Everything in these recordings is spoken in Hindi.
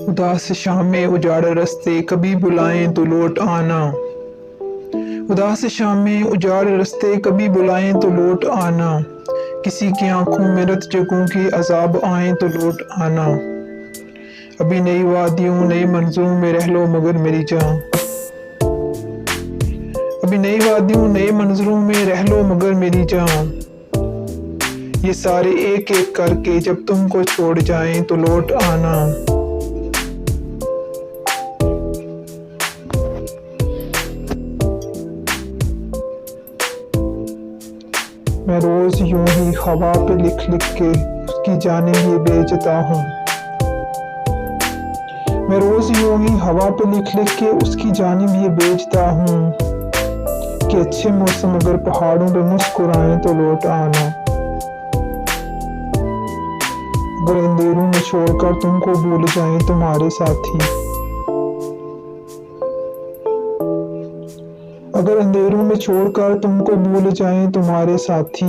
उदास शाम में उजाड़ रास्ते कभी बुलाएं तो लौट आना। उदास शाम में उजाड़ रास्ते कभी बुलाएं तो लौट आना। किसी की आंखों में रत जगहों के अजाब आए तो लौट आना। अभी नई वादियों नई मंजरों में रह लो मगर मेरी जान। अभी नई वादियों नए मंजरों में रह लो मगर मेरी जान। ये सारे एक एक करके जब तुमको छोड़ जाएं तो लौट आना। मैं रोज यूं ही हवा पे लिख लिख के उसकी जानिब ये बेचता हूँ। मैं रोज यूं ही हवा पे लिख लिख के उसकी जानिब ये बेचता हूँ कि अच्छे मौसम अगर पहाड़ों पे मुस्कुराएं तो लौट आना। अगर अंधेरों में छोड़कर तुमको भूल जाएं तुम्हारे साथी। अगर अंधेरों में छोड़कर तुमको भूल जाएं तुम्हारे साथी।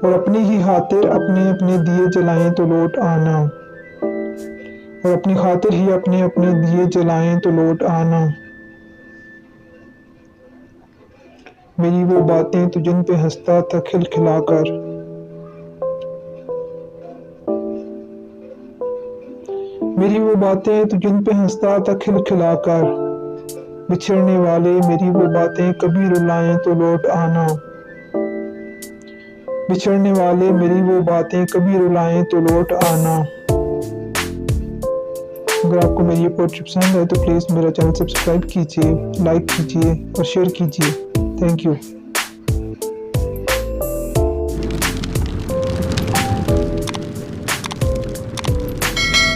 और अपनी ही खातिर अपने अपने दिए जलाएं तो लौट आना। और अपनी खातिर ही अपने अपने दिए जलाएं तो लौट आना। मेरी वो बातें तो जिन पे हंसता था खिलखिलाकर। मेरी वो बातें तो जिन पे हंसता था खिलखिलाकर। बिछड़ने वाले मेरी वो बातें कभी रुलाएं तो लौट आना। बिछड़ने वाले मेरी वो बातें कभी रुलाएं तो लौट आना। अगर आपको मेरी ये पोएट्री पसंद है तो प्लीज़ मेरा चैनल सब्सक्राइब कीजिए, लाइक कीजिए और शेयर कीजिए। Thank you.